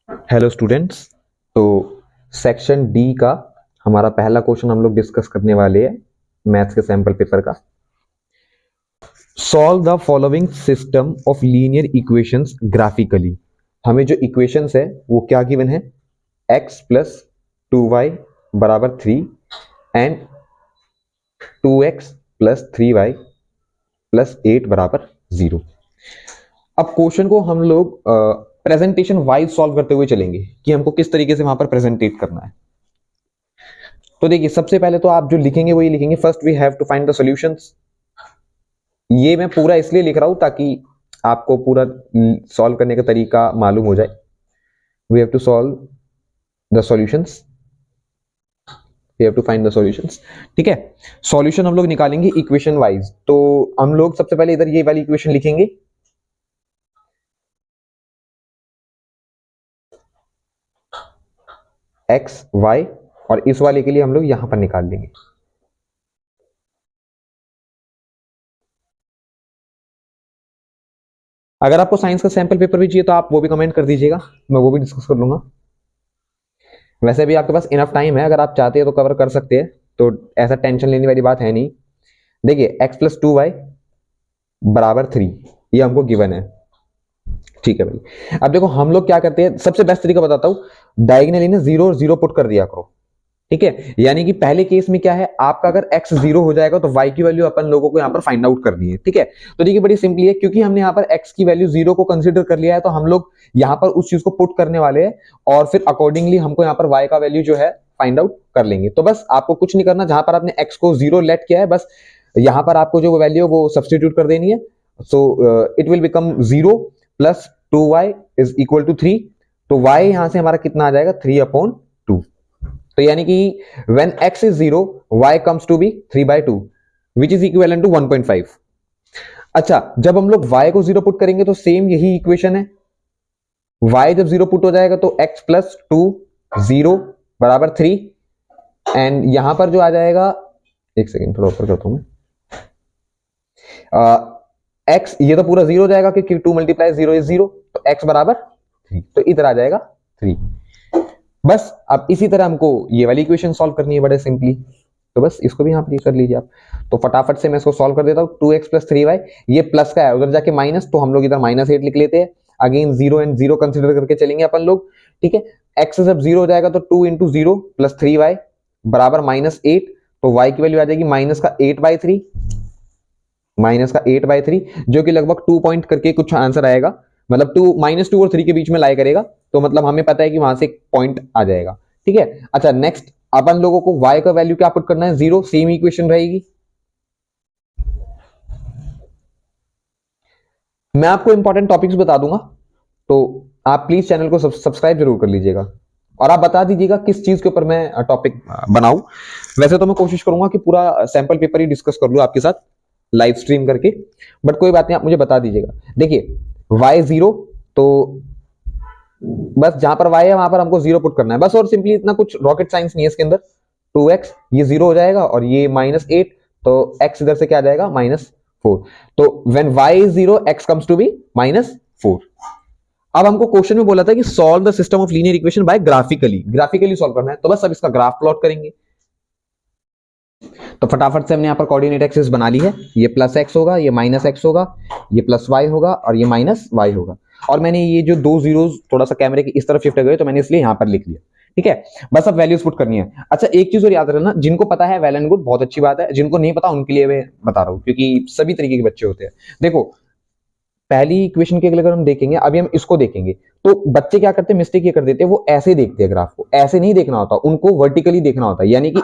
Hello students. तो section D का हमारा पहला क्वेश्चन हम लोग डिस्कस करने वाले हैं मैथ्स के सैंपल पेपर का। Solve the following system of linear equations graphically. हमें जो इक्वेशंस है वो क्या गिवन है, x प्लस 2y बराबर 3 and 2x plus 3y plus 8 बराबर 0। अब क्वेश्चन को हम लोग प्रेजेंटेशन वाइज सॉल्व करते हुए चलेंगे कि हमको किस तरीके से वहां पर प्रेजेंटेट करना है। तो देखिए, सबसे पहले तो आप जो लिखेंगे वो ये लिखेंगे, first we have to find the solutions. ये मैं पूरा इसलिए लिख रहा हूं ताकि आपको पूरा सॉल्व करने का तरीका मालूम हो जाए। We have to solve the solutions, we have to find the solutions. ठीक है, सॉल्यूशन हम लोग निकालेंगे इक्वेशन वाइज। तो हम लोग सबसे पहले इधर ये वाली इक्वेशन लिखेंगे, एक्स वाई, और इस वाले के लिए हम लोग यहां पर निकाल लेंगे। अगर आपको साइंस का सैंपल पेपर भी चाहिए तो आप वो भी कमेंट कर दीजिएगा, मैं वो भी डिस्कस कर लूंगा। वैसे भी आपके पास इनफ टाइम है, अगर आप चाहते हैं तो कवर कर सकते हैं, तो ऐसा टेंशन लेने वाली बात है नहीं। देखिए, x प्लस 2y बराबर 3 ये हमको गिवन है। ठीक है भाई, अब देखो हम लोग क्या करते हैं, सबसे बेस्ट तरीका बताता हूं, डायगोनली ना 0 और 0 पुट कर दिया करो। ठीक है, यानी कि पहले केस में क्या है, आपका अगर x 0 हो जाएगा तो y की वैल्यू अपन लोगों को यहां पर फाइंड आउट करनी है। ठीक है, तो देखिए बड़ी सिंपली है, क्योंकि हमने यहां पर x की वैल्यू 0 को कंसीडर कर लिया है, तो हम लोग यहां पर उस चीज को पुट करने वाले हैं और फिर अकॉर्डिंगली हमको यहां पर y का वैल्यू जो है फाइंड आउट कर लेंगे। तो बस आपको कुछ नहीं करना, जहां पर आपने x को 0 लेट किया है बस यहां पर आपको जो वैल्यू है वो सब्सटीट्यूट कर देनी है। So it will become 0 plus 2y is equal to 3। तो y यहां से हमारा कितना आ जाएगा, 3/2। तो यानी कि when x is 0 y comes to be 3/2 which is equivalent to 1.5। अच्छा, जब हम लोग y को 0 पुट करेंगे तो सेम यही इक्वेशन है, y जब 0 पुट हो जाएगा तो x प्लस 2 0 बराबर 3 एंड यहां पर जो आ जाएगा, एक सेकेंड थोड़ा ऊपर करता हूं मैं, x ये तो पूरा 0 हो जाएगा क्योंकि 2 मल्टीप्लाई 0 इज 0, तो x बराबर 3, तो इधर आ जाएगा 3। बस अब इसी तरह हमको ये वाली इक्वेशन सॉल्व करनी है बड़े सिंपली, तो बस इसको भी यहां पर कर लीजिए आप। तो फटाफट से मैं इसको सॉल्व कर देता हूं। 2x प्लस 3y, ये प्लस का है उधर जाके माइनस, तो हम लोग इधर -8 लिख लेते हैं। अगेन 0 एंड 0 कंसिडर करके चलेंगे अपन लोग। ठीक है, x जब 0 हो जाएगा तो 2 इंटू 0 प्लस 3y बराबर -8, तो y की वैल्यू आ जाएगी -8/3, -8/3, जो कि लगभग 2 पॉइंट करके कुछ आंसर आएगा, मतलब -2 और 3 के बीच में लाई करेगा, तो मतलब हमें पता है कि वहां से एक पॉइंट आ जाएगा। ठीक है, अच्छा नेक्स्ट अपन लोगों को y का वैल्यू क्या पुट करना है, 0, सेम इक्वेशन रहेगी। मैं आपको इंपॉर्टेंट टॉपिक्स बता दूंगा, तो आप प्लीज चैनल को सब्सक्राइब जरूर कर लीजिएगा और आप बता दीजिएगा किस चीज के ऊपर मैं टॉपिक बनाऊं। वैसे तो मैं कोशिश करूंगा कि पूरा सैंपल पेपर ही डिस्कस कर लूं आपके साथ लाइव स्ट्रीम करके, बट कोई बात नहीं, आप मुझे बता दीजिएगा। देखिए y 0, तो बस जहां पर y है वहां पर हमको 0 पुट करना है बस, और सिंपली इतना कुछ रॉकेट साइंस नहीं है इसके अंदर। 2x ये 0 हो जाएगा और ये -8, तो x इधर से क्या आ जाएगा, -4। तो when y is 0 x comes to be -4। अब हमको क्वेश्चन में बोला था कि solve the system of linear equation by graphically सॉल्व करना है, तो बस अब इसका ग्राफ प्लॉट करेंगे। तो फटाफट से हमने यहां पर कोऑर्डिनेट एक्सिस बना ली है, ये +x होगा, ये -x होगा, ये +y होगा और ये -y होगा। और मैंने ये जो 2 जीरोस थोड़ा सा कैमरे के इस तरफ शिफ्ट गए तो मैंने इसलिए यहां पर लिख लिया। ठीक है, बस अब वैल्यूज पुट करनी है। अच्छा, एक चीज और याद रखना, जिनको पता है वेल एंड गुड, बहुत अच्छी बात है, जिनको नहीं पता उनके लिए मैं बता रहा हूं, क्योंकि सभी तरीके के बच्चे होते हैं। देखो, पहली इक्वेशन के अगर हम देखेंगे, अभी हम इसको देखेंगे, तो बच्चे क्या करते हैं, मिस्टेक ये कर देते हैं, वो ऐसे देखते हैं ग्राफ को, ऐसे नहीं देखना होता, उनको वर्टिकली देखना होता है। यानी कि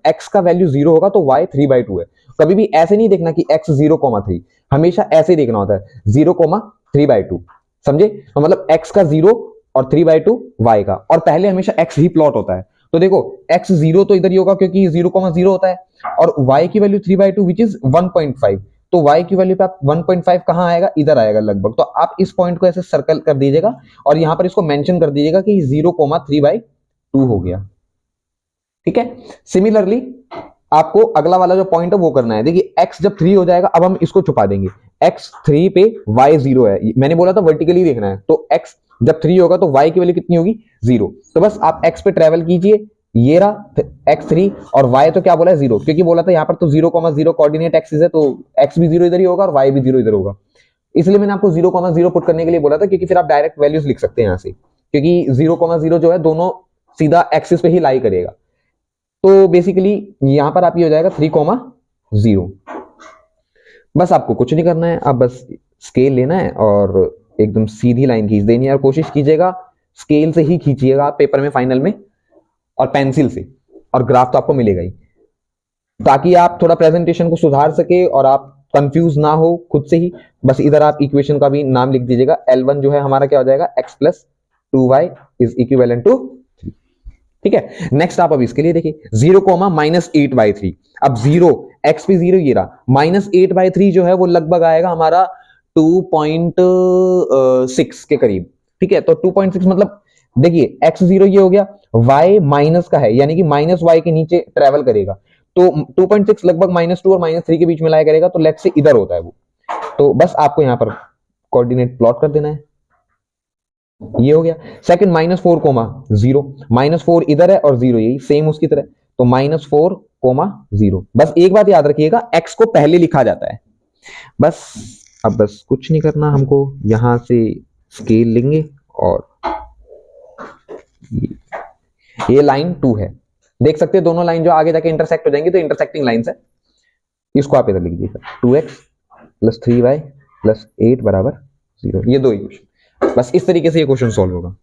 x का वैल्यू 0 होगा तो y 3/2 है। कभी भी ऐसे नहीं देखना कि x 0,3, हमेशा ऐसे देखना होता है 0,3/2। समझे, तो मतलब x का 0 और 3/2 y का, और पहले हमेशा x ही प्लॉट होता है। तो देखो x 0 तो इधर ही होगा क्योंकि 0,0 होता है, और y की वैल्यू 3/2 विच इज 1.5, तो y की वैल्यू पे आप 1.5 कहां आएगा, इधर आएगा लगभग। तो आप इस पॉइंट को ऐसे सर्कल कर दीजिएगा और यहां पर इसको मेंशन कर दीजिएगा कि 0,3/2 हो गया। ठीक है, सिमिलरली आपको अगला वाला जो पॉइंट है वो करना है। देखिए x जब 3 हो जाएगा, अब हम इसको छुपा देंगे, x 3 पे y 0 है, मैंने बोला था वर्टिकली देखना है, तो x जब 3 होगा तो y की वैल्यू कितनी होगी 0। तो बस आप x पे ट्रेवल कीजिए, ये रहा x3 और y तो क्या बोला है 0, क्योंकि बोला था यहाँ पर तो 0,0 कोऑर्डिनेट एक्सिस है, तो x भी 0 इधर ही होगा और y भी 0 इधर होगा। इसलिए मैंने आपको 0,0 पुट करने के लिए बोला था, क्योंकि फिर आप डायरेक्ट वैल्यूज लिख सकते हैं यहाँ से, क्योंकि 0,0 जो है दोनों सीधा एक्सिस पे ही लाई करेगा। तो बेसिकली यहां पर आप ये हो जाएगा 3,0। बस आपको कुछ नहीं करना है, आप बस स्केल लेना है और एकदम सीधी लाइन खींच देनी है। और कोशिश कीजिएगा स्केल से ही खींचिएगा आप पेपर में फाइनल में, और पेंसिल से, और ग्राफ तो आपको मिलेगा ही, ताकि आप थोड़ा प्रेजेंटेशन को सुधार सके और आप कंफ्यूज ना हो खुद से ही। बस इधर आप इक्वेशन का भी नाम लिख दीजिएगा। L1 जो है हमारा क्या हो जाएगा, x + 2y is equivalent to 3। ठीक है, नेक्स्ट आप अब इसके लिए देखिए 0, -8/3। अब 0 x पे 0 ये रहा, -8/3 जो है वो लगभग आएगा हमारा 2.6 के करीब। ठीक है, तो 2.6 मतलब देखिए x0 ये हो गया, y माइनस का है, यानी कि -y के नीचे ट्रेवल करेगा, तो 2.6 लगभग -2 और -3 के बीच में लाया करेगा, तो लेट्स से इधर होता है वो। तो बस आपको यहां पर कोऑर्डिनेट प्लॉट कर देना है, ये हो गया। सेकंड -4, -0, -4 इधर है और 0 यही सेम उसकी तरह, तो -4, 0। बस एक बात याद रखिएगा, x को पहले लिखा जाता है। बस अब बस कुछ नहीं करना हमको, यहां से स्केल लेंगे और ये लाइन 2 है, देख सकते हैं दोनों लाइन जो आगे जाके इंटरसेक्ट हो जाएंगी, तो इंटरसेक्टिंग लाइंस है। इसको आप इधर लिख दीजिएगा, 2x + 3y + 8 = 0। ये दो इक्वेशन, बस इस तरीके से ये क्वेश्चन सॉल्व होगा।